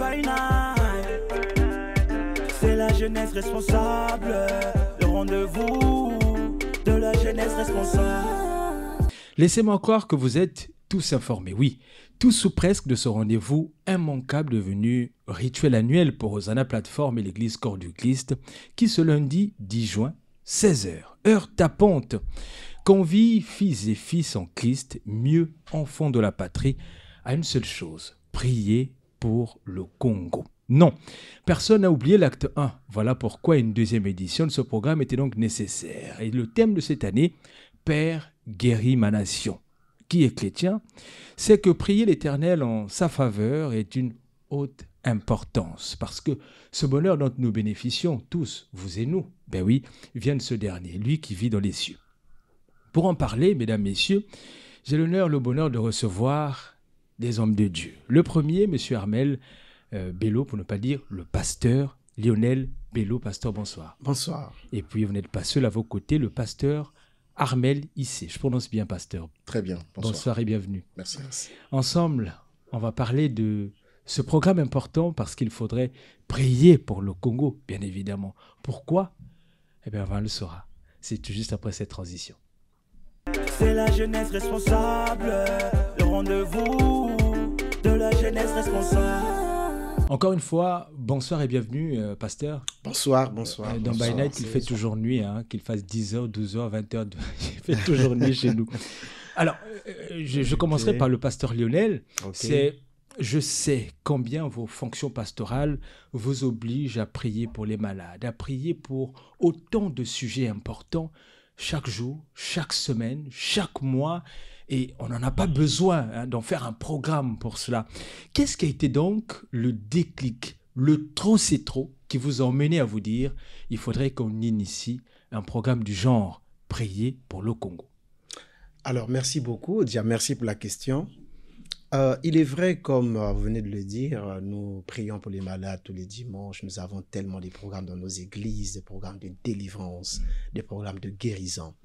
by night. C'est la jeunesse responsable, le rendez-vous de la jeunesse responsable. Laissez-moi croire que vous êtes tous informés, oui, tous ou presque de ce rendez-vous immanquable devenu rituel annuel pour Hosanna Plateforme et l'église Corps du Christ, qui ce lundi 10 juin, 16h, heure tapante, convie fils et fils en Christ, mieux enfants de la patrie, à une seule chose, prier pour le Congo. Non, personne n'a oublié l'acte 1. Voilà pourquoi une deuxième édition de ce programme était donc nécessaire. Et le thème de cette année, Père, guéris ma nation. Qui est chrétien, c'est que prier l'Éternel en sa faveur est d'une haute importance. Parce que ce bonheur dont nous bénéficions tous, vous et nous, ben oui, vient de ce dernier, lui qui vit dans les cieux. Pour en parler, mesdames, messieurs, j'ai l'honneur, le bonheur de recevoir des hommes de Dieu. Le premier, M. Armel Bello, pour ne pas dire le pasteur Lionel Bello. Pasteur, bonsoir. Bonsoir. Et puis, vous n'êtes pas seul à vos côtés, le pasteur Armel Issé. Je prononce bien, pasteur. Très bien. Bonsoir. Bonsoir et bienvenue. Merci. Ensemble, on va parler de ce programme important parce qu'il faudrait prier pour le Congo, bien évidemment. Pourquoi? Eh bien, on le saura. C'est tout juste après cette transition. C'est la jeunesse responsable, le rendez-vous de la jeunesse responsable. Encore une fois, bonsoir et bienvenue, pasteur. Bonsoir. Dans By Night, il fait toujours nuit, qu'il fasse 10h, 12h, 20h, il fait toujours nuit chez nous. Alors, je commencerai par le pasteur Lionel. Je sais combien vos fonctions pastorales vous obligent à prier pour les malades, à prier pour autant de sujets importants chaque jour, chaque semaine, chaque mois. Et on n'en a pas besoin d'en faire un programme pour cela. Qu'est-ce qui a été donc le déclic, le trop c'est trop, qui vous a emmené à vous dire il faudrait qu'on initie un programme du genre prier pour le Congo? Alors, merci beaucoup. Déjà, merci pour la question. Il est vrai, comme vous venez de le dire, nous prions pour les malades tous les dimanches. Nous avons tellement de programmes dans nos églises, des programmes de délivrance, des programmes de guérison.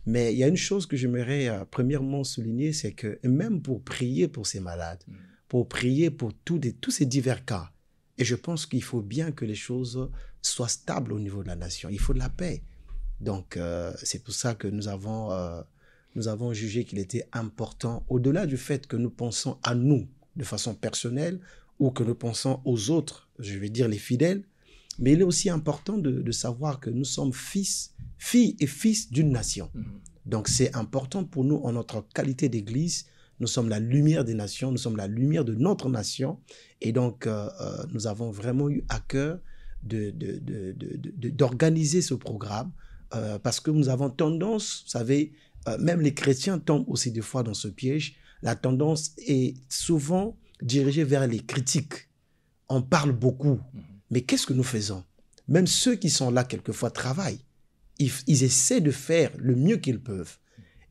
Mais il y a une chose que j'aimerais premièrement souligner, c'est que même pour prier pour ces malades, pour prier pour tous ces divers cas, et je pense qu'il faut bien que les choses soient stables au niveau de la nation. Il faut de la paix. Donc, c'est pour ça que nous avons jugé qu'il était important, au-delà du fait que nous pensons à nous de façon personnelle ou que nous pensons aux autres, je vais dire les fidèles, mais il est aussi important de savoir que nous sommes filles et fils d'une nation. Donc c'est important pour nous en notre qualité d'église. Nous sommes la lumière des nations, nous sommes la lumière de notre nation. Et donc nous avons vraiment eu à cœur d'organiser ce programme parce que nous avons tendance, vous savez, même les chrétiens tombent aussi des fois dans ce piège. La tendance est souvent dirigée vers les critiques. On parle beaucoup, mais qu'est-ce que nous faisons? Même ceux qui sont là quelquefois travaillent. Ils essaient de faire le mieux qu'ils peuvent.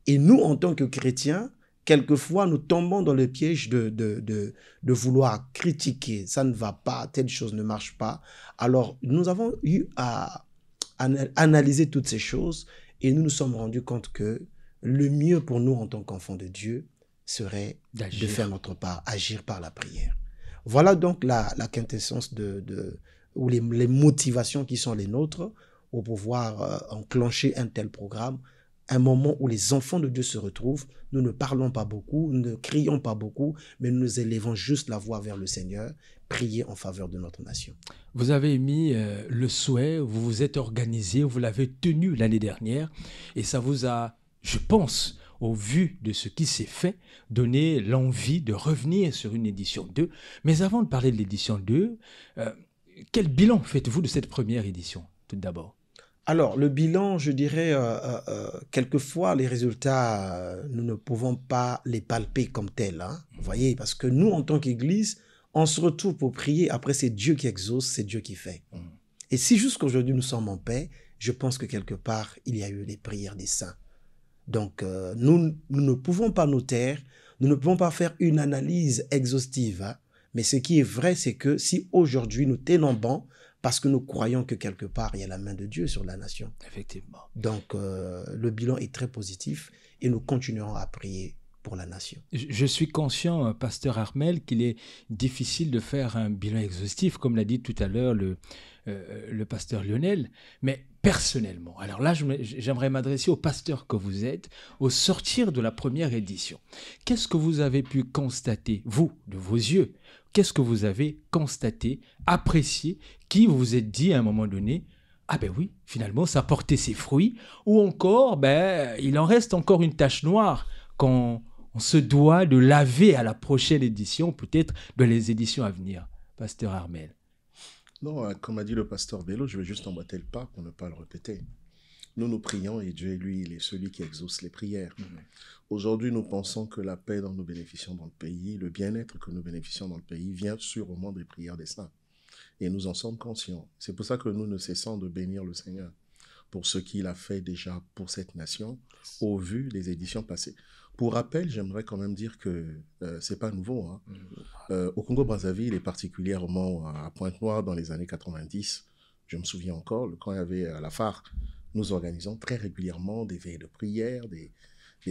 Et nous, en tant que chrétiens, quelquefois, nous tombons dans le piège de vouloir critiquer. Ça ne va pas, telle chose ne marche pas. Alors, nous avons eu à analyser toutes ces choses et nous nous sommes rendus compte que le mieux pour nous en tant qu'enfants de Dieu serait de faire notre part, agir par la prière. Voilà donc la quintessence ou les motivations qui sont les nôtres pour pouvoir enclencher un tel programme, un moment où les enfants de Dieu se retrouvent. Nous ne parlons pas beaucoup, nous ne crions pas beaucoup, mais nous élevons juste la voix vers le Seigneur, prier en faveur de notre nation. Vous avez mis le souhait, vous vous êtes organisé, vous l'avez tenu l'année dernière, et ça vous a, je pense, au vu de ce qui s'est fait, donner l'envie de revenir sur une édition 2. Mais avant de parler de l'édition 2, quel bilan faites-vous de cette première édition, tout d'abord? Alors, le bilan, je dirais, quelquefois, les résultats, nous ne pouvons pas les palper comme tels. Vous voyez, parce que nous, en tant qu'Église, on se retrouve pour prier. Après, c'est Dieu qui exauce, c'est Dieu qui fait. Et si jusqu'aujourd'hui, nous sommes en paix, je pense que quelque part, il y a eu les prières des saints. Donc, nous ne pouvons pas nous taire, nous ne pouvons pas faire une analyse exhaustive. Mais ce qui est vrai, c'est que si aujourd'hui, nous tenons bon, parce que nous croyons que quelque part, il y a la main de Dieu sur la nation. Effectivement. Donc, le bilan est très positif et nous continuerons à prier pour la nation. Je suis conscient, pasteur Armel, qu'il est difficile de faire un bilan exhaustif, comme l'a dit tout à l'heure le pasteur Lionel, mais personnellement, alors là, j'aimerais m'adresser au pasteur que vous êtes, au sortir de la première édition. Qu'est-ce que vous avez pu constater, vous, de vos yeux? Qu'est-ce que vous avez constaté, apprécié, qui vous vous êtes dit à un moment donné, ah ben oui, finalement, ça portait ses fruits, ou encore, ben, il en reste encore une tache noire qu'on se doit de laver à la prochaine édition, peut-être dans les éditions à venir. Pasteur Armel. Non, comme a dit le pasteur Bello, je vais juste emboîter le pas pour ne pas le répéter. Nous prions et Dieu, lui, il est celui qui exauce les prières. Aujourd'hui, nous pensons que la paix dont nous bénéficions dans le pays, le bien-être que nous bénéficions dans le pays vient sûrement des prières des saints. Et nous en sommes conscients. C'est pour ça que nous ne cessons de bénir le Seigneur pour ce qu'il a fait déjà pour cette nation au vu des éditions passées. Pour rappel, j'aimerais quand même dire que c'est pas nouveau. Au Congo-Brazzaville et particulièrement à Pointe-Noire dans les années 90, je me souviens encore, quand il y avait à la phare, nous organisons très régulièrement des veillées de prière, des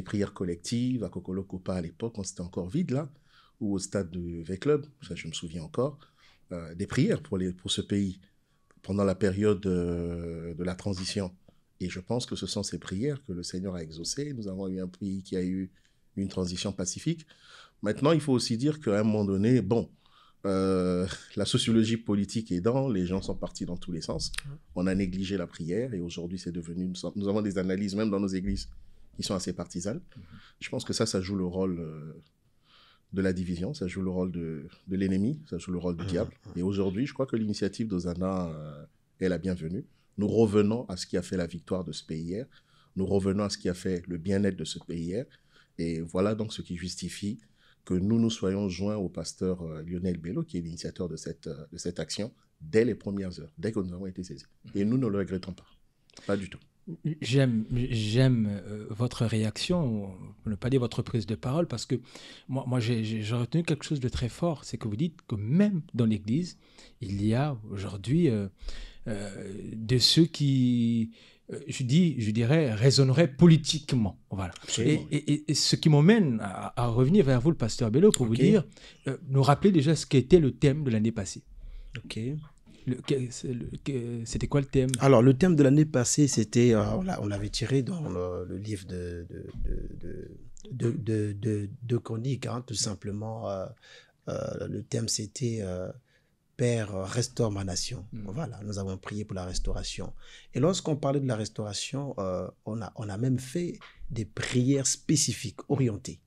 prières collectives à Kokolo-Kopa à l'époque, quand c'était encore vide là, ou au stade de V-Club, ça je me souviens encore, des prières pour ce pays pendant la période de la transition. Et je pense que ce sont ces prières que le Seigneur a exaucées. Nous avons eu un pays qui a eu une transition pacifique. Maintenant, il faut aussi dire qu'à un moment donné, la sociologie politique aidant, les gens sont partis dans tous les sens. On a négligé la prière et aujourd'hui, c'est devenu... Nous avons des analyses, même dans nos églises, qui sont assez partisanes. Je pense que ça joue le rôle de la division, ça joue le rôle de l'ennemi, ça joue le rôle du diable. Et aujourd'hui, je crois que l'initiative d'Hosanna est la bienvenue. Nous revenons à ce qui a fait la victoire de ce pays hier. Nous revenons à ce qui a fait le bien-être de ce pays hier. Et voilà donc ce qui justifie que nous soyons joints au pasteur Lionel Bello, qui est l'initiateur de cette action, dès les premières heures, dès que nous avons été saisis. Et nous ne le regrettons pas. Pas du tout. J'aime votre réaction, pour ne pas dire votre prise de parole, parce que moi j'ai retenu quelque chose de très fort. C'est que vous dites que même dans l'Église, il y a aujourd'hui de ceux qui, je dirais, raisonneraient politiquement. Voilà. Et ce qui m'emmène à revenir vers vous, le pasteur Bello, pour vous dire, nous rappeler déjà ce qu'était le thème de l'année passée. Ok. C'était quoi le thème? Alors, le thème de l'année passée, c'était, on l'avait tiré dans le livre de chroniques, hein, tout simplement. Le thème, c'était Père, restaure ma nation. Voilà, nous avons prié pour la restauration. Et lorsqu'on parlait de la restauration, on a même fait des prières spécifiques, orientées.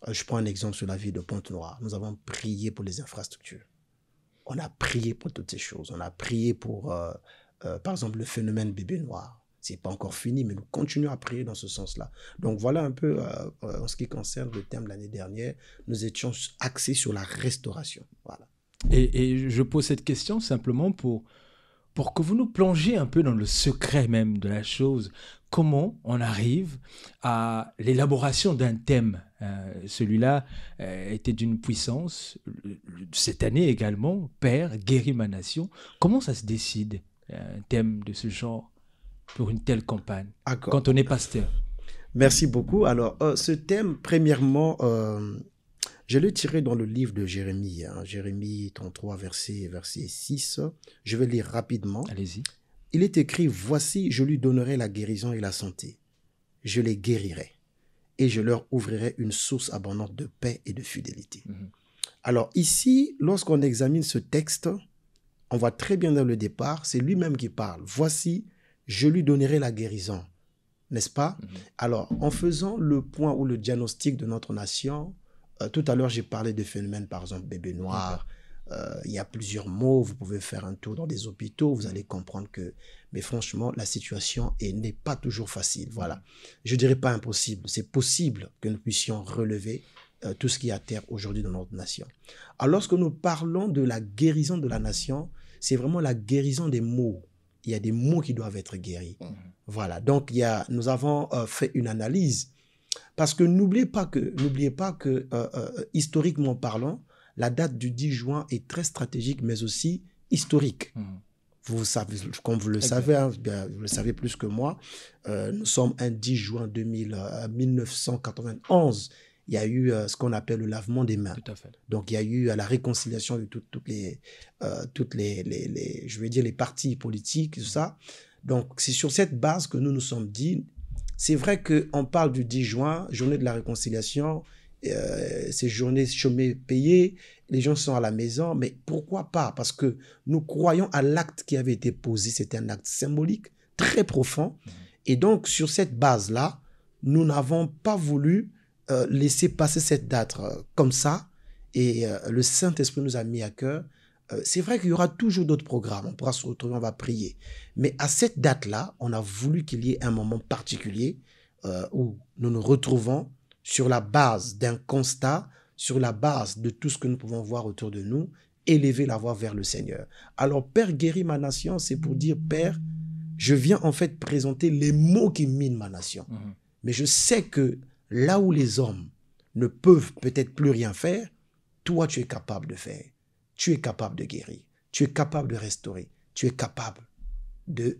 Je prends un exemple sur la ville de Pointe-Noire. Nous avons prié pour les infrastructures. On a prié pour toutes ces choses. On a prié pour, par exemple, le phénomène bébé noir. Ce n'est pas encore fini, mais nous continuons à prier dans ce sens-là. Donc, voilà un peu, en ce qui concerne le thème de l'année dernière, nous étions axés sur la restauration. Voilà. Et je pose cette question simplement pour que vous nous plongiez un peu dans le secret même de la chose. Comment on arrive à l'élaboration d'un thème? Celui-là était d'une puissance. Cette année également, Père, guéris ma nation. Comment ça se décide, un thème de ce genre, pour une telle campagne, quand on est pasteur? Merci beaucoup. Alors, ce thème, premièrement, je l'ai tiré dans le livre de Jérémie, hein, Jérémie 33, verset 6. Je vais lire rapidement. Allez-y. Il est écrit, « Voici, je lui donnerai la guérison et la santé. Je les guérirai et je leur ouvrirai une source abondante de paix et de fidélité. » Alors ici, lorsqu'on examine ce texte, on voit très bien dans le départ, c'est lui-même qui parle. « Voici, je lui donnerai la guérison. » N'est-ce pas? Alors, en faisant le point ou le diagnostic de notre nation, tout à l'heure, j'ai parlé de phénomènes, par exemple, bébé noir. Il y a plusieurs mots. Vous pouvez faire un tour dans des hôpitaux. Vous allez comprendre que, mais franchement, la situation n'est pas toujours facile. Voilà. Je ne dirais pas impossible. C'est possible que nous puissions relever tout ce qui est à terre aujourd'hui dans notre nation. Alors, lorsque nous parlons de la guérison de la nation, c'est vraiment la guérison des maux. Il y a des maux qui doivent être guéris. Voilà. Donc, nous avons fait une analyse. Parce que n'oubliez pas que historiquement parlant, la date du 10 juin est très stratégique, mais aussi historique. Vous savez, comme vous le savez, hein, vous le savez plus que moi, nous sommes un 10 juin 1991. il y a eu ce qu'on appelle le lavement des mains. Tout à fait. Donc, il y a eu la réconciliation de toutes les je veux dire, les partis politiques, tout ça. Donc, c'est sur cette base que nous nous sommes dit, c'est vrai qu'on parle du 10 juin, journée de la réconciliation, ces journées chômées payées, les gens sont à la maison, mais pourquoi pas? Parce que nous croyons à l'acte qui avait été posé, c'était un acte symbolique très profond. Et donc, sur cette base-là, nous n'avons pas voulu laisser passer cette date comme ça. Et le Saint-Esprit nous a mis à cœur. C'est vrai qu'il y aura toujours d'autres programmes. On pourra se retrouver, on va prier. Mais à cette date-là, on a voulu qu'il y ait un moment particulier où nous nous retrouvons sur la base d'un constat, sur la base de tout ce que nous pouvons voir autour de nous, élever la voix vers le Seigneur. Alors, Père, guéris ma nation, c'est pour dire, Père, je viens en fait présenter les mots qui minent ma nation. Mais je sais que là où les hommes ne peuvent peut-être plus rien faire, toi, tu es capable de faire. Tu es capable de guérir. Tu es capable de restaurer. Tu es capable de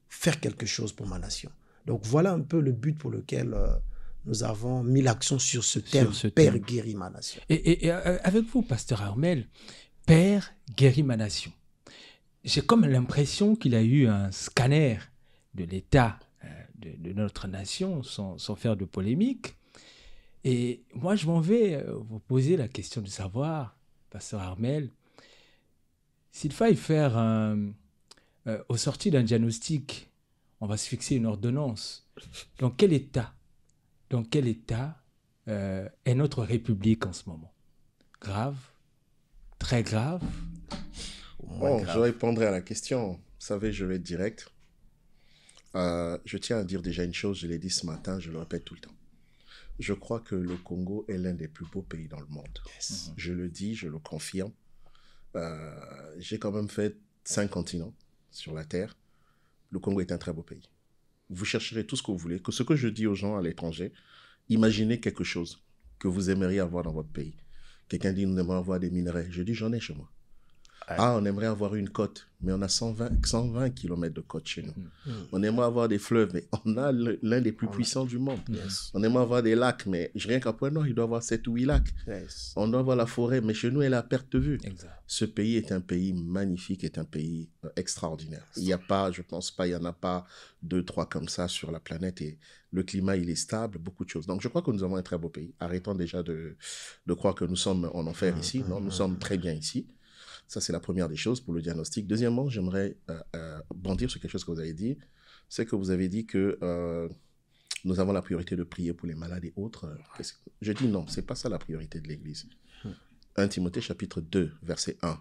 faire quelque chose pour ma nation. Donc, voilà un peu le but pour lequel nous avons mis l'accent sur ce thème, Père, guéris ma nation. Et avec vous, Pasteur Armel, Père, guéris ma nation. J'ai comme l'impression qu'il a eu un scanner de l'état de notre nation, sans faire de polémique. Et moi, je m'en vais vous poser la question de savoir, Pasteur Armel, s'il faille faire, au sorti d'un diagnostic, on va se fixer une ordonnance. Dans quel état est notre République en ce moment? Grave? Très grave? Bon, je répondrai à la question. Vous savez, je vais être direct. Je tiens à dire déjà une chose, je l'ai dit ce matin, je le répète tout le temps. Je crois que le Congo est l'un des plus beaux pays dans le monde. Yes. Je le dis, je le confirme. J'ai quand même fait 5 continents sur la Terre. Le Congo est un très beau pays. Vous chercherez tout ce que vous voulez. Que ce que je dis aux gens à l'étranger, imaginez quelque chose que vous aimeriez avoir dans votre pays. Quelqu'un dit, nous aimerions avoir des minerais. Je dis, j'en ai chez moi. Ah, on aimerait avoir une côte, mais on a 120 km de côte chez nous. On aimerait avoir des fleuves, mais on a l'un des plus puissants du monde. Yes. On aimerait avoir des lacs, mais rien qu'à Point-Nord, il doit avoir 7 ou 8 lacs. Yes. On doit avoir la forêt, mais chez nous, elle est à perte de vue. Exact. Ce pays est un pays magnifique, est un pays extraordinaire. Il n'y a pas, je pense pas, il n'y en a pas 2, 3 comme ça sur la planète, et le climat, il est stable, beaucoup de choses. Donc, je crois que nous avons un très beau pays. Arrêtons déjà de croire que nous sommes en enfer ici. Non, nous sommes très bien ici. Ça, c'est la première des choses pour le diagnostic. Deuxièmement, j'aimerais bondir sur quelque chose que vous avez dit. C'est que vous avez dit que nous avons la priorité de prier pour les malades et autres. Je dis non, ce n'est pas ça la priorité de l'Église. 1 Timothée chapitre 2, verset 1,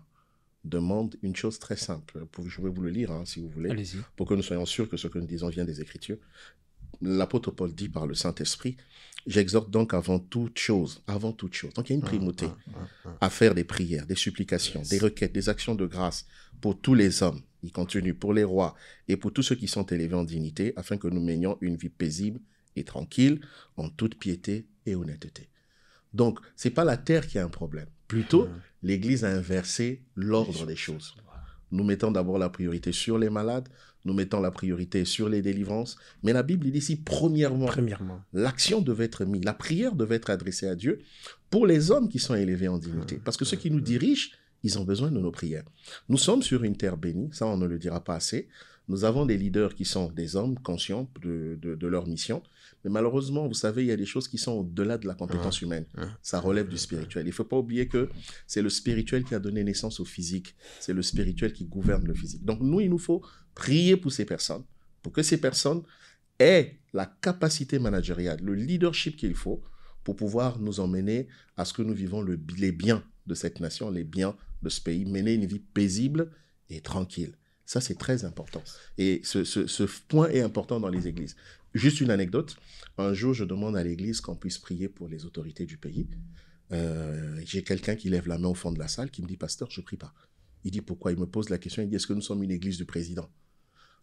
demande une chose très simple. Je vais vous le lire, si vous voulez, pour que nous soyons sûrs que ce que nous disons vient des Écritures. L'apôtre Paul dit par le Saint-Esprit, j'exhorte donc avant toute chose, donc il y a une primauté à faire des prières, des supplications, des requêtes, des actions de grâce pour tous les hommes, il continue, pour les rois et pour tous ceux qui sont élevés en dignité, afin que nous menions une vie paisible et tranquille, en toute piété et honnêteté. Donc, ce n'est pas la terre qui a un problème, plutôt l'Église a inversé l'ordre des choses. Nous mettons d'abord la priorité sur les malades, nous mettons la priorité sur les délivrances. Mais la Bible dit ici, premièrement, l'action devait être mise, la prière devait être adressée à Dieu pour les hommes qui sont élevés en dignité. Parce que ceux qui nous dirigent, ils ont besoin de nos prières. Nous sommes sur une terre bénie, ça on ne le dira pas assez. Nous avons des leaders qui sont des hommes conscients de leur mission. Mais malheureusement, vous savez, il y a des choses qui sont au-delà de la compétence humaine. Ça relève du spirituel. Il ne faut pas oublier que c'est le spirituel qui a donné naissance au physique. C'est le spirituel qui gouverne le physique. Donc nous, il nous faut prier pour ces personnes, pour que ces personnes aient la capacité managériale, le leadership qu'il faut pour pouvoir nous emmener à ce que nous vivons les biens de cette nation, les biens de ce pays, mener une vie paisible et tranquille. Ça, c'est très important. Et ce point est important dans les églises. Juste une anecdote. Un jour, je demande à l'église qu'on puisse prier pour les autorités du pays. J'ai quelqu'un qui lève la main au fond de la salle qui me dit « Pasteur, je ne prie pas ». Il dit « Pourquoi ?» Il me pose la question, il dit « Est-ce que nous sommes une église du président ?»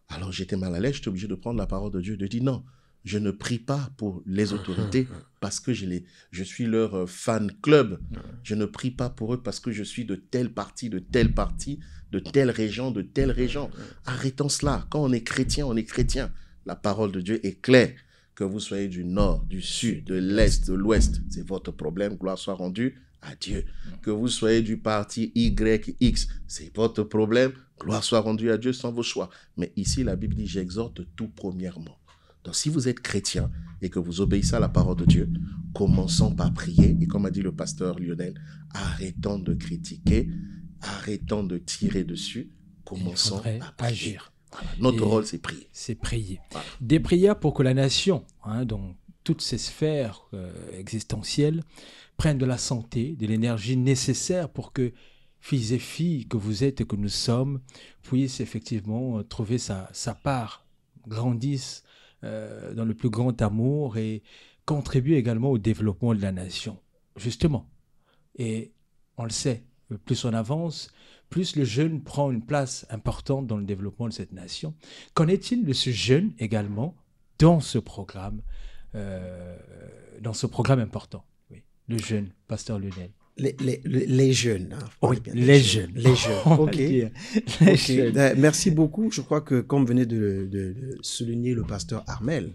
Alors, j'étais mal à l'aise, j'étais obligé de prendre la parole de Dieu, de dire « Non, je ne prie pas pour les autorités parce que je suis leur fan club. Je ne prie pas pour eux parce que je suis de tel parti, de telle région, de telle région. » Arrêtons cela. Quand on est chrétien, on est chrétien. La parole de Dieu est claire. Que vous soyez du nord, du sud, de l'est, de l'ouest, c'est votre problème. Gloire soit rendue à Dieu. Que vous soyez du parti Y, X, c'est votre problème. Gloire soit rendue à Dieu sans vos choix. Mais ici, la Bible dit, j'exhorte tout premièrement. Donc, si vous êtes chrétien et que vous obéissez à la parole de Dieu, commençons par prier. Et comme a dit le pasteur Lionel, arrêtons de critiquer, arrêtons de tirer dessus, commençons à prier. Agir. Voilà. Notre rôle, c'est prier. C'est prier. Voilà. Des prières pour que la nation, dans toutes ces sphères existentielles, prenne de la santé, de l'énergie nécessaire pour que fils et filles que vous êtes et que nous sommes puissent effectivement trouver sa part, grandissent dans le plus grand amour et contribuent également au développement de la nation. Justement. Et on le sait, plus on avance, plus le jeune prend une place importante dans le développement de cette nation. Qu'en est-il de ce jeune également dans ce programme important? Oui, le jeune, pasteur Lionel. Les jeunes. Hein, oui, les jeunes. Les jeunes, ok. Merci beaucoup. Je crois que comme venait de souligner le pasteur Armel,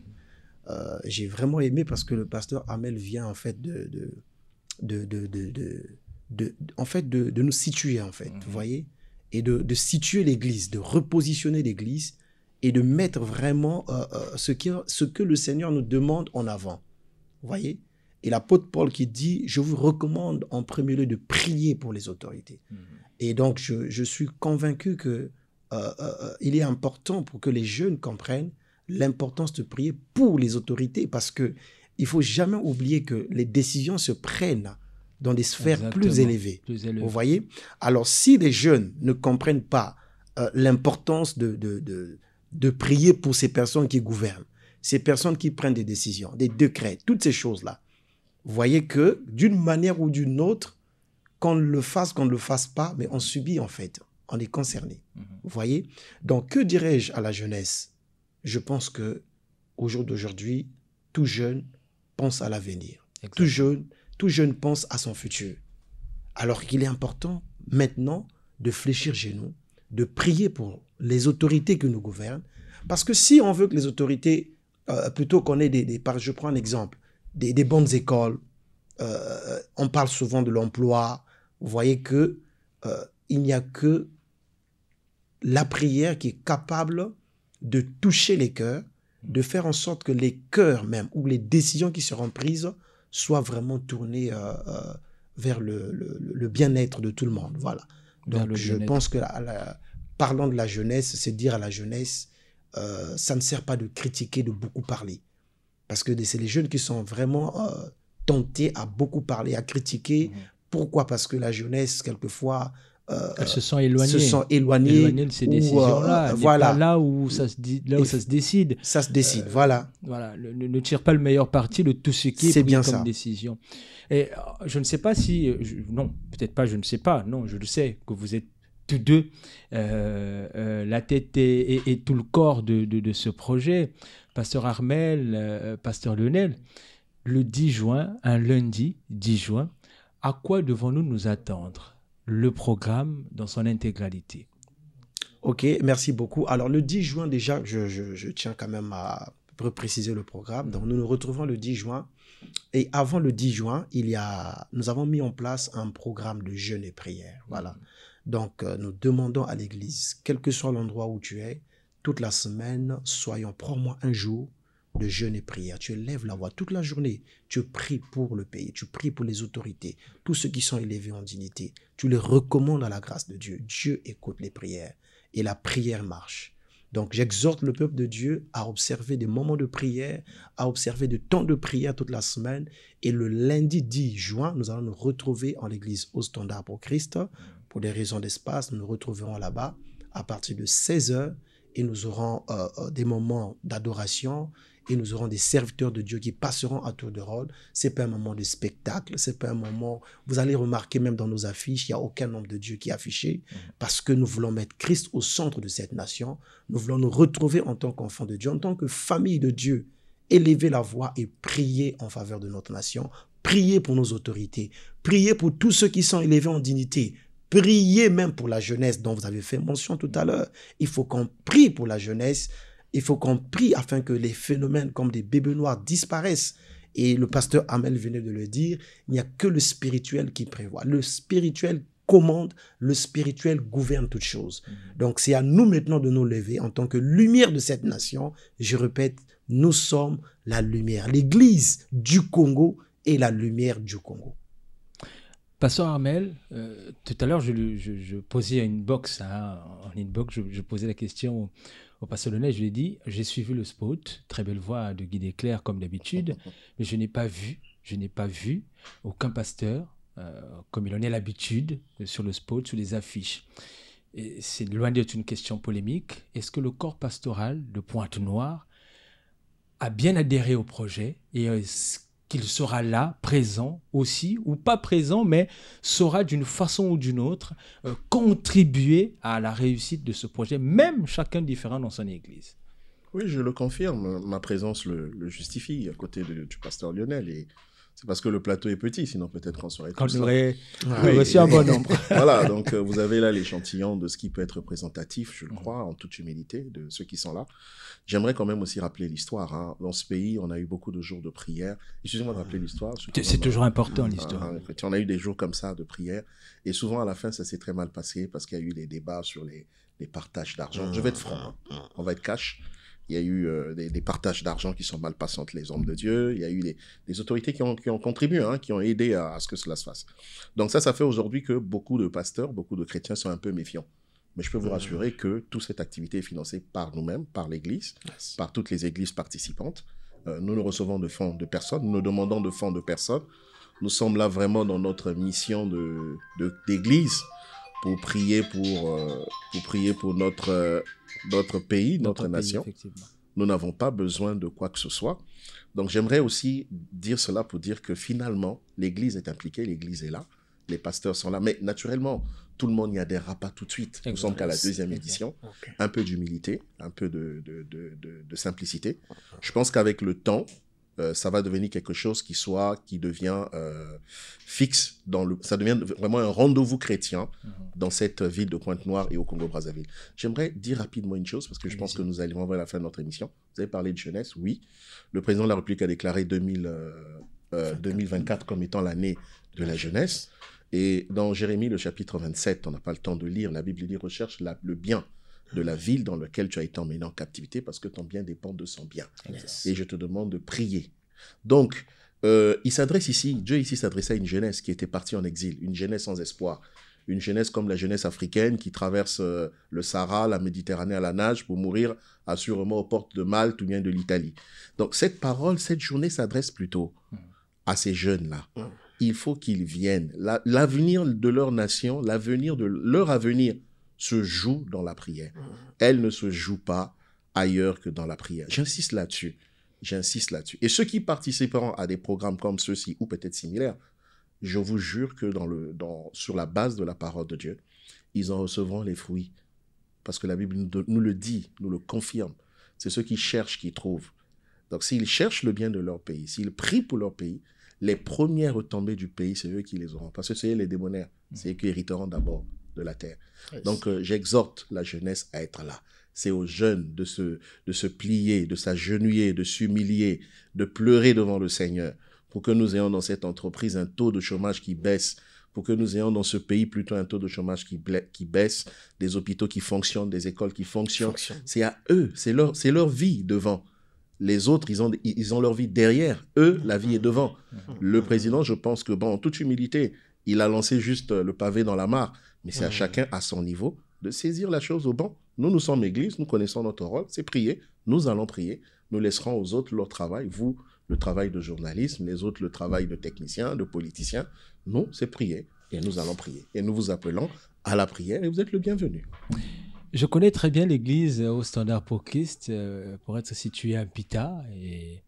j'ai vraiment aimé parce que le pasteur Armel vient en fait de nous situer en fait, vous voyez, et de situer l'Église, de repositionner l'Église et de mettre vraiment ce que le Seigneur nous demande en avant, vous voyez. Et l'apôtre Paul qui dit, je vous recommande en premier lieu de prier pour les autorités. Et donc, je suis convaincu que il est important pour que les jeunes comprennent l'importance de prier pour les autorités parce que il faut jamais oublier que les décisions se prennent dans des sphères plus élevées. Vous voyez? Alors, si les jeunes ne comprennent pas l'importance de prier pour ces personnes qui gouvernent, ces personnes qui prennent des décisions, des décrets, toutes ces choses-là, vous voyez que d'une manière ou d'une autre, qu'on le fasse pas, mais on subit en fait, on est concerné. Vous voyez? Donc, que dirais-je à la jeunesse? Je pense que au jour d'aujourd'hui, tout jeune pense à l'avenir. Tout jeune pense à son futur. Alors qu'il est important maintenant de fléchir genoux, de prier pour les autorités qui nous gouvernent. Parce que si on veut que les autorités, plutôt qu'on ait je prends un exemple, des bonnes écoles, on parle souvent de l'emploi, vous voyez que il n'y a que la prière qui est capable de toucher les cœurs, de faire en sorte que les cœurs même, ou les décisions qui seront prises, soient vraiment tournées vers le bien-être de tout le monde. Voilà. Donc je pense que parlant de la jeunesse, c'est dire à la jeunesse, ça ne sert pas de critiquer, de beaucoup parler. Parce que c'est les jeunes qui sont vraiment tentés à beaucoup parler, à critiquer. Pourquoi? Parce que la jeunesse, quelquefois, elles se sont éloignées de ces décisions-là. Voilà. Pas là où ça se décide. Ça se décide, voilà. Voilà. Ne tire pas le meilleur parti de tout ce qui est pris comme décision. Et je ne sais pas si... non, peut-être pas, je ne sais pas. Non, je le sais que vous êtes tous deux la tête et tout le corps de ce projet. Pasteur Armel, pasteur Lionel, le 10 juin, un lundi 10 juin, à quoi devons-nous nous attendre? Le programme dans son intégralité. Ok, merci beaucoup. Alors le 10 juin déjà, je tiens quand même à préciser le programme. Donc nous nous retrouvons le 10 juin. Et avant le 10 juin, nous avons mis en place un programme de jeûne et prière. Voilà. Donc nous demandons à l'Église, quel que soit l'endroit où tu es, toute la semaine, prends-moi un jour de jeûne et prière. Tu élèves la voix toute la journée. Tu pries pour le pays. Tu pries pour les autorités. Tous ceux qui sont élevés en dignité. Tu les recommandes à la grâce de Dieu. Dieu écoute les prières. Et la prière marche. Donc, j'exhorte le peuple de Dieu à observer des moments de prière, à observer des temps de prière toute la semaine. Et le lundi 10 juin, nous allons nous retrouver en l'église au Standard pour Christ. Pour des raisons d'espace, nous nous retrouverons là-bas à partir de 16h. Et nous aurons des moments d'adoration et nous aurons des serviteurs de Dieu qui passeront à tour de rôle. Ce n'est pas un moment de spectacle, ce n'est pas un moment... Vous allez remarquer même dans nos affiches, il n'y a aucun nom de Dieu qui est affiché parce que nous voulons mettre Christ au centre de cette nation. Nous voulons nous retrouver en tant qu'enfants de Dieu, en tant que famille de Dieu, élever la voix et prier en faveur de notre nation, prier pour nos autorités, prier pour tous ceux qui sont élevés en dignité, priez même pour la jeunesse dont vous avez fait mention tout à l'heure. Il faut qu'on prie pour la jeunesse. Il faut qu'on prie afin que les phénomènes comme des bébés noirs disparaissent. Et le pasteur Amel venait de le dire, il n'y a que le spirituel qui prévoit. Le spirituel commande, le spirituel gouverne toutes choses. Donc c'est à nous maintenant de nous lever en tant que lumière de cette nation. Je répète, nous sommes la lumière. L'Église du Congo est la lumière du Congo. Pasteur Armel, tout à l'heure, je posais une box, en inbox, je posais la question au pasteur Lenay, je lui ai dit, j'ai suivi le spot, très belle voix de Guy Desclercs comme d'habitude, mais je n'ai pas vu aucun pasteur, comme il en est l'habitude, sur le spot, sur les affiches. Et c'est loin d'être une question polémique. Est-ce que le corps pastoral de Pointe-Noire a bien adhéré au projet et est-ce qu'il sera là, présent aussi, ou pas présent, mais saura d'une façon ou d'une autre contribuer à la réussite de ce projet, même chacun différent dans son église? Oui, je le confirme. Ma présence le justifie à côté du pasteur Lionel. Et c'est parce que le plateau est petit, sinon peut-être qu'on serait tous là. On aurait reçu un bon nombre. Voilà, donc vous avez là l'échantillon de ce qui peut être représentatif, je le crois, en toute humilité, de ceux qui sont là. J'aimerais quand même aussi rappeler l'histoire. Hein. Dans ce pays, on a eu beaucoup de jours de prière. Excusez-moi de rappeler l'histoire. C'est toujours important, l'histoire. On a eu des jours comme ça de prière. Et souvent, à la fin, ça s'est très mal passé parce qu'il y a eu des débats sur les partages d'argent. Je vais être franc, hein. On va être cash. Il y a eu des partages d'argent qui sont mal passés entre les hommes de Dieu. Il y a eu des autorités qui ont contribué, hein, qui ont aidé à ce que cela se fasse. Donc ça fait aujourd'hui que beaucoup de pasteurs, beaucoup de chrétiens sont un peu méfiants. Mais je peux vous rassurer que toute cette activité est financée par nous-mêmes, par l'Église, par toutes les églises participantes. Nous ne recevons de fonds de personne, nous ne demandons de fonds de personne. Nous sommes là vraiment dans notre mission d'Église pour prier pour notre pays, notre nation. Nous n'avons pas besoin de quoi que ce soit. Donc j'aimerais aussi dire cela pour dire que finalement, l'Église est impliquée, l'Église est là, les pasteurs sont là, mais naturellement, tout le monde n'y adhérera pas tout de suite. Nous sommes qu'à la 2e édition. Okay. Un peu d'humilité, un peu de simplicité. Je pense qu'avec le temps, ça va devenir quelque chose qui devient fixe. Ça devient vraiment un rendez-vous chrétien dans cette ville de Pointe-Noire et au Congo-Brazzaville. J'aimerais dire rapidement une chose, parce que je pense que nous allons vers la fin de notre émission. Vous avez parlé de jeunesse, oui. Le président de la République a déclaré 2024 comme étant l'année de la jeunesse. Et dans Jérémie, le chapitre 27, on n'a pas le temps de lire, la Bible dit « Recherche le bien de la ville dans laquelle tu as été emmené en captivité parce que ton bien dépend de son bien. Yes. Et je te demande de prier. » Donc, il s'adresse ici, Dieu ici s'adressait à une jeunesse qui était partie en exil, une jeunesse sans espoir, une jeunesse comme la jeunesse africaine qui traverse le Sahara, la Méditerranée à la nage pour mourir assurément aux portes de Malte ou bien de l'Italie. Donc, cette parole, cette journée s'adresse plutôt à ces jeunes-là. Il faut qu'ils viennent. L'avenir de leur nation, leur avenir se joue dans la prière. Elle ne se joue pas ailleurs que dans la prière. J'insiste là-dessus. Et ceux qui participeront à des programmes comme ceux-ci, ou peut-être similaires, je vous jure que sur la base de la parole de Dieu, ils en recevront les fruits. Parce que la Bible nous le dit, nous le confirme. C'est ceux qui cherchent qui trouvent. Donc s'ils cherchent le bien de leur pays, s'ils prient pour leur pays, les premières retombées du pays, c'est eux qui les auront. Parce que c'est les démonaires, c'est eux qui hériteront d'abord de la terre. Yes. Donc j'exhorte la jeunesse à être là. C'est aux jeunes de se plier, de s'agenouiller, de s'humilier, de pleurer devant le Seigneur, pour que nous ayons dans cette entreprise un taux de chômage qui baisse, pour que nous ayons dans ce pays plutôt un taux de chômage qui baisse, des hôpitaux qui fonctionnent, des écoles qui fonctionnent. C'est à eux, c'est leur vie devant. Les autres, ils ont leur vie derrière. Eux, la vie est devant. Le président, je pense que, en toute humilité, il a lancé juste le pavé dans la mare. Mais c'est à chacun, à son niveau, de saisir la chose au banc. Nous sommes église, nous connaissons notre rôle, c'est prier. Nous allons prier. Nous laisserons aux autres leur travail. Vous, le travail de journalisme, les autres, le travail de technicien, de politicien. Nous, c'est prier. Et nous allons prier. Et nous vous appelons à la prière et vous êtes le bienvenu. Je connais très bien l'église au Standard pour Christ, pour être située à Pita et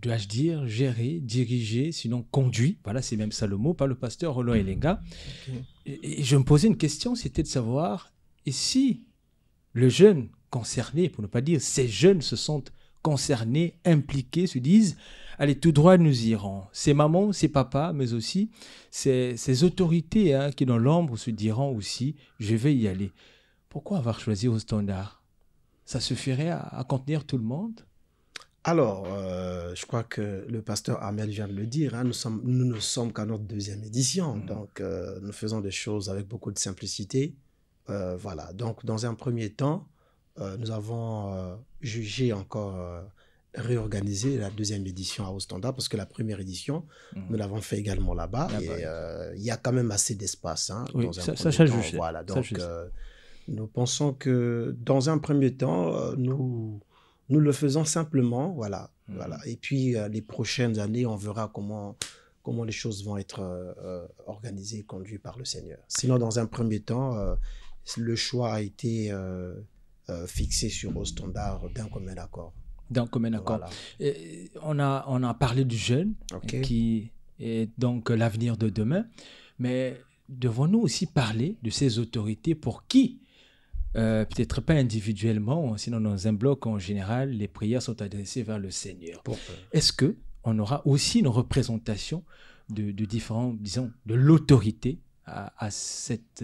dois-je dire, géré, dirigé, sinon conduit, voilà, c'est même ça le mot, par le pasteur Roland Elenga. Okay. Et je me posais une question, c'était de savoir, et si le jeune concerné, pour ne pas dire ces jeunes se sentent concernés, impliqués, se disent, allez, tout droit, nous irons. Ces mamans, ces papas, mais aussi ces autorités qui, dans l'ombre, se diront aussi, je vais y aller. Pourquoi avoir choisi au Standard? ça suffirait à contenir tout le monde? Alors, je crois que le pasteur Armel vient de le dire, hein, nous ne sommes qu'à notre 2e édition, donc nous faisons des choses avec beaucoup de simplicité. Voilà, donc dans un premier temps, nous avons jugé encore réorganiser la 2e édition à Ostenda, parce que la 1re édition, nous l'avons fait également là-bas, et il y a quand même assez d'espace. Hein, oui, dans un ça premier temps, juge. voilà, donc nous pensons que dans un premier temps, nous le faisons simplement, voilà. Voilà. Et puis, les prochaines années, on verra comment les choses vont être organisées et conduites par le Seigneur. Sinon, dans un premier temps, le choix a été fixé sur Ostenda d'un commun accord. D'un commun accord. Voilà. On a parlé du jeune, qui est donc l'avenir de demain, mais devons-nous aussi parler de ces autorités pour qui, peut-être pas individuellement, sinon dans un bloc en général, les prières sont adressées vers le Seigneur. Est-ce qu'on aura aussi une représentation de différents, disons, de l'autorité à cette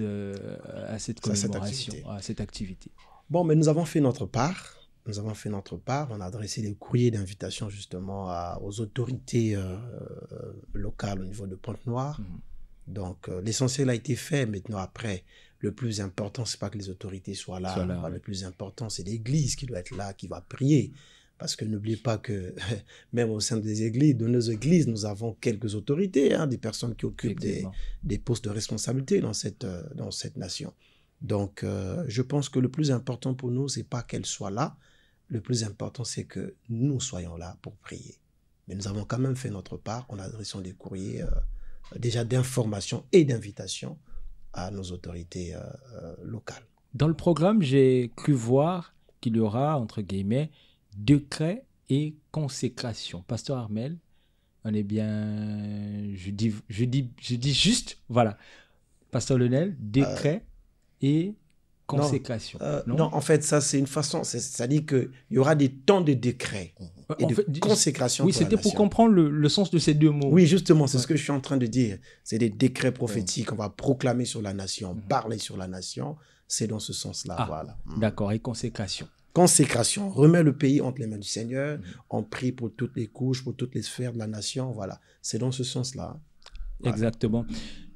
commémoration, à cette activité? Bon, mais nous avons fait notre part. On a adressé des courriers d'invitation justement aux autorités locales au niveau de Pointe-Noire. Donc, l'essentiel a été fait. Maintenant, après, le plus important, c'est pas que les autorités soient là. Le plus important, c'est l'Église qui doit être là, qui va prier. Parce que n'oubliez pas que même au sein des églises, de nos églises, nous avons quelques autorités, hein, des personnes qui occupent des postes de responsabilité dans cette nation. Donc, je pense que le plus important pour nous, c'est pas qu'elles soient là. Le plus important, c'est que nous soyons là pour prier. Mais nous avons quand même fait notre part en adressant des courriers déjà d'information et d'invitation à nos autorités locales. Dans le programme, j'ai cru voir qu'il y aura, entre guillemets, décret et consécration. Pasteur Armel, on est bien... Je dis juste, voilà. Pasteur Lionel, décret et consécration. Non, en fait, ça, c'est une façon... Ça dit qu'il y aura des temps de décret et de consécration. Oui, c'était pour comprendre le sens de ces deux mots. Oui, justement, c'est ce que je suis en train de dire. C'est des décrets prophétiques. On va proclamer sur la nation, parler sur la nation. C'est dans ce sens-là, voilà. D'accord, et consécration. Consécration, on remet le pays entre les mains du Seigneur, on prie pour toutes les couches, pour toutes les sphères de la nation, voilà. C'est dans ce sens-là. Voilà. Exactement.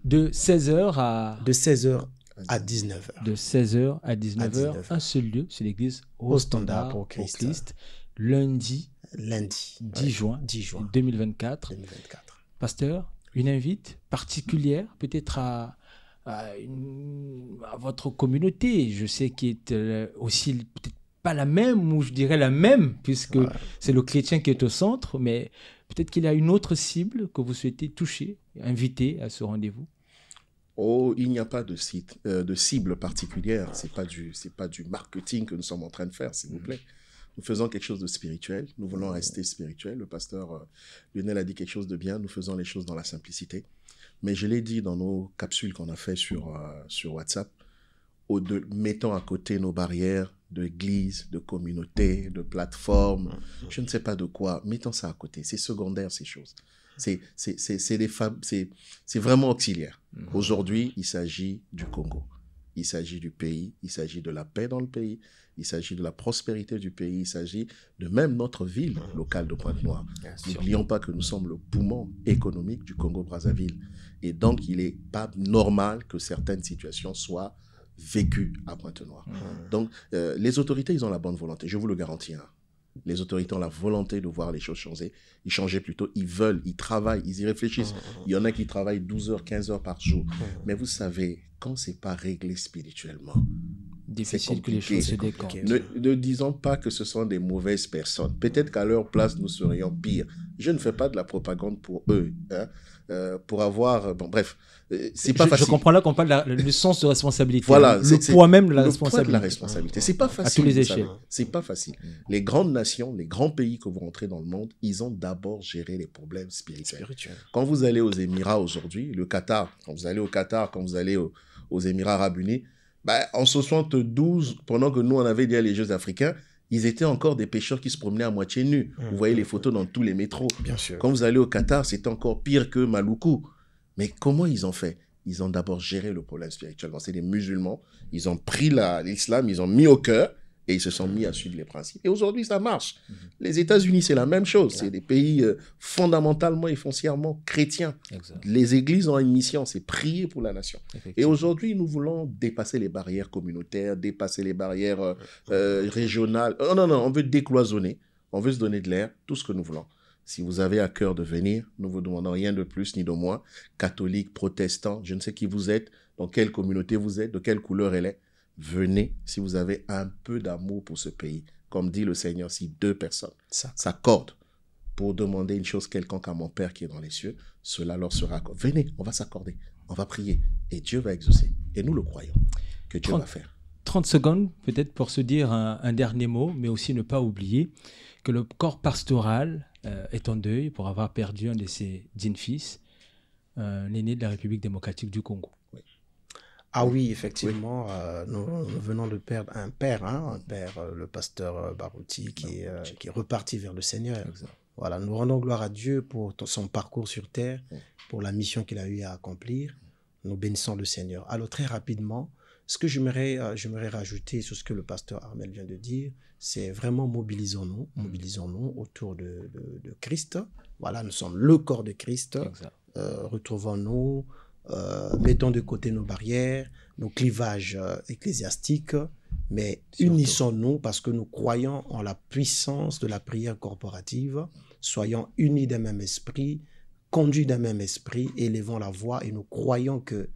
De 16h à... De 16h à 19h. De 16h à 19h, un seul lieu, c'est l'église Ostenda pour Christ. Lundi 10 juin 2024. Pasteur, une invite particulière, peut-être à votre communauté, je sais qu'il est aussi peut-être pas la même, ou je dirais la même, puisque c'est le chrétien qui est au centre, mais peut-être qu'il y a une autre cible que vous souhaitez toucher, inviter à ce rendez-vous. Oh, il n'y a pas de cible particulière. C'est pas du marketing que nous sommes en train de faire, s'il vous plaît. Nous faisons quelque chose de spirituel. Nous voulons rester spirituels. Le pasteur Lionel a dit quelque chose de bien. Nous faisons les choses dans la simplicité. Mais je l'ai dit dans nos capsules qu'on a fait sur WhatsApp, mettons à côté nos barrières d'église, de communauté, de plateforme, je ne sais pas de quoi. Mettons ça à côté. C'est secondaire, ces choses. C'est vraiment auxiliaire. Aujourd'hui, il s'agit du Congo. Il s'agit du pays. Il s'agit de la paix dans le pays. Il s'agit de la prospérité du pays. Il s'agit de même notre ville locale de Pointe-Noire. N'oublions pas que nous sommes le poumon économique du Congo-Brazzaville. Et donc, il n'est pas normal que certaines situations soient vécues à Pointe-Noire. Donc, les autorités, ils ont la bonne volonté. Je vous le garantis. Hein. Les autorités ont la volonté de voir les choses changer. Ils changent plutôt. Ils veulent, ils travaillent, ils y réfléchissent. Il y en a qui travaillent 12 heures, 15 heures par jour. Mais vous savez, quand ce n'est pas réglé spirituellement, difficile que les choses se décantent. Ne disons pas que ce sont des mauvaises personnes. Peut-être qu'à leur place, nous serions pires. Je ne fais pas de la propagande pour eux. Hein, pour avoir... Bon, bref, c'est pas facile. Je comprends là qu'on parle du sens de responsabilité. Voilà. Le poids même de la responsabilité. Le poids de la responsabilité. C'est pas facile. À tous les échelles. C'est pas facile. Les grandes nations, les grands pays que vous rentrez dans le monde, ils ont d'abord géré les problèmes spirituels. Quand vous allez aux Émirats aujourd'hui, le Qatar, quand vous allez au Qatar, quand vous allez aux Émirats Arabes Unis, en 72, pendant que nous, on avait dit les Jeux africains, ils étaient encore des pêcheurs qui se promenaient à moitié nus. Vous voyez les photos dans tous les métros. Bien sûr. Quand vous allez au Qatar, c'était encore pire que Maluku. Mais comment ils ont fait? Ils ont d'abord géré le problème spirituel. C'est des musulmans. Ils ont pris l'islam, ils ont mis au cœur Et ils se sont mis à suivre les principes. Et aujourd'hui, ça marche. Les États-Unis, c'est la même chose. C'est des pays fondamentalement et foncièrement chrétiens. Exact. Les églises ont une mission, c'est prier pour la nation. Et aujourd'hui, nous voulons dépasser les barrières communautaires, dépasser les barrières régionales. Oh, non, on veut décloisonner. On veut se donner de l'air, tout ce que nous voulons. Si vous avez à cœur de venir, nous vous demandons rien de plus ni de moins. Catholiques, protestants, je ne sais qui vous êtes, dans quelle communauté vous êtes, de quelle couleur elle est. Venez si vous avez un peu d'amour pour ce pays. Comme dit le Seigneur, si 2 personnes s'accordent pour demander une chose quelconque à mon Père qui est dans les cieux, cela leur sera accordé. Venez, on va s'accorder, on va prier et Dieu va exaucer. Et nous le croyons que Dieu va faire. 30 secondes peut-être pour se dire un dernier mot, mais aussi ne pas oublier que le corps pastoral est en deuil pour avoir perdu un de ses dignes fils, l'aîné de la République démocratique du Congo. Oui. Ah oui, effectivement, nous venons de perdre un père, le pasteur Barouti, qui est reparti vers le Seigneur. Exact. Voilà, nous rendons gloire à Dieu pour son parcours sur terre, pour la mission qu'il a eu à accomplir. Nous bénissons le Seigneur. Alors très rapidement, ce que j'aimerais rajouter sur ce que le pasteur Armel vient de dire, c'est vraiment mobilisons-nous autour de Christ. Voilà, nous sommes le corps de Christ. Retrouvons-nous. Mettons de côté nos barrières, nos clivages ecclésiastiques, mais unissons-nous parce que nous croyons en la puissance de la prière corporative. Soyons unis d'un même esprit, conduits d'un même esprit, élevons la voix et nous croyons que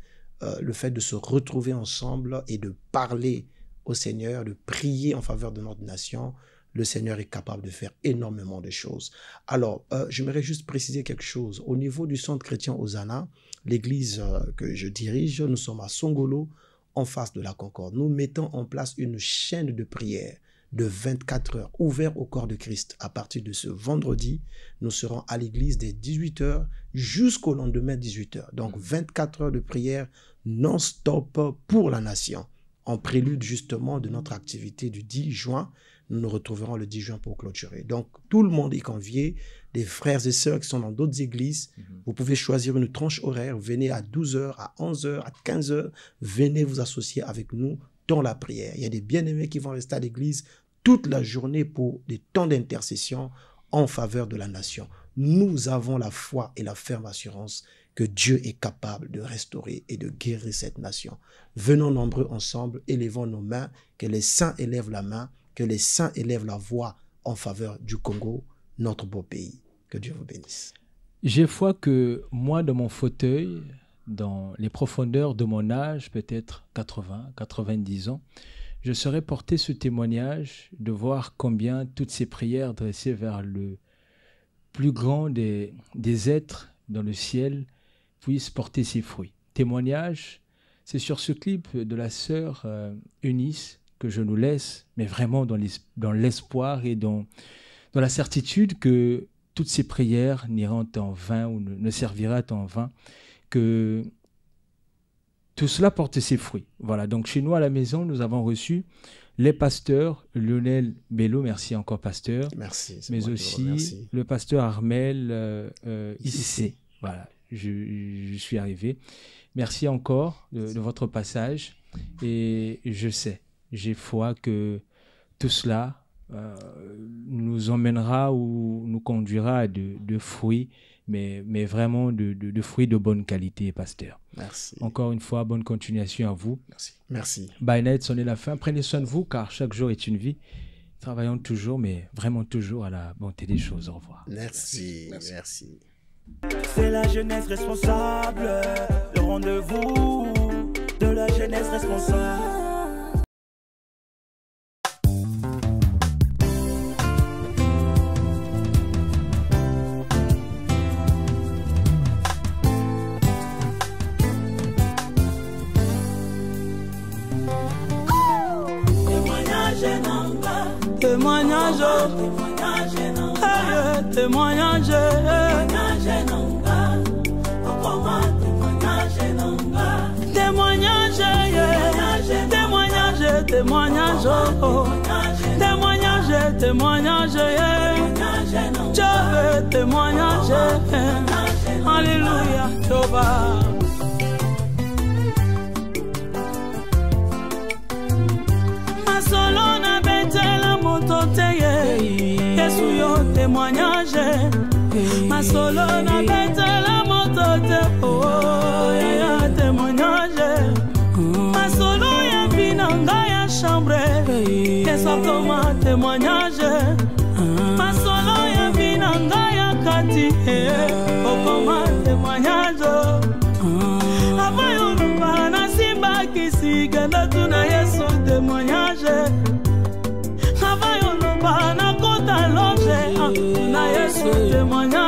le fait de se retrouver ensemble et de parler au Seigneur, de prier en faveur de notre nation, le Seigneur est capable de faire énormément de choses. Alors, j'aimerais juste préciser quelque chose. Au niveau du centre chrétien Hosanna, l'église que je dirige, nous sommes à Songolo, en face de la Concorde. Nous mettons en place une chaîne de prière de 24 heures, ouverte au corps de Christ. À partir de ce vendredi, nous serons à l'église dès 18h jusqu'au lendemain 18h. Donc, 24 heures de prière non-stop pour la nation. En prélude justement de notre activité du 10 juin, nous nous retrouverons le 10 juin pour clôturer. Donc, tout le monde est convié, des frères et sœurs qui sont dans d'autres églises. Vous pouvez choisir une tranche horaire. Venez à 12h, à 11h, à 15h. Venez vous associer avec nous dans la prière. Il y a des bien-aimés qui vont rester à l'église toute la journée pour des temps d'intercession en faveur de la nation. Nous avons la foi et la ferme assurance que Dieu est capable de restaurer et de guérir cette nation. Venons nombreux ensemble, élevons nos mains, que les saints élèvent la main, que les saints élèvent la voix en faveur du Congo, notre beau pays. Que Dieu vous bénisse. J'ai foi que moi, dans mon fauteuil, dans les profondeurs de mon âge, peut-être 80, 90 ans, je serais porté ce témoignage de voir combien toutes ces prières dressées vers le plus grand des êtres dans le ciel puissent porter ses fruits. Témoignage, c'est sur ce clip de la sœur Eunice que je nous laisse, mais vraiment dans l'espoir et dans la certitude que toutes ces prières n'iront en vain ou ne serviront en vain, que tout cela porte ses fruits. Voilà, donc chez nous à la maison, nous avons reçu les pasteurs, Lionel Bello, merci encore pasteur, merci, mais aussi le pasteur Armel Issé. Voilà, je suis arrivé. Merci encore de votre passage et je sais, j'ai foi que tout cela nous emmènera ou nous conduira à de fruits, mais vraiment de fruits de bonne qualité, pasteur. Merci. Encore une fois, bonne continuation à vous. Merci. Merci. Bye night, c'en est la fin. Prenez soin de vous, car chaque jour est une vie. Travaillons toujours, mais vraiment toujours à la bonté des choses. Au revoir. Merci. Merci. Merci. C'est la jeunesse responsable, le rendez-vous de la jeunesse responsable. Témoignage, témoignage, témoignage, témoignage, alléluia, Toba. Masolona bête témoignage. Masolo na bete la motote. Oh, ya témoignage. Masolo ya binanga ya chambre. Qu'est-ce comme témoignage? Masolo ya binanga ya kati. Oh, comme témoignage. Avayo lupa na simba kisi ganda tuna Yesu témoignage. Avayo lupa na kota loge na Yesu témoignage.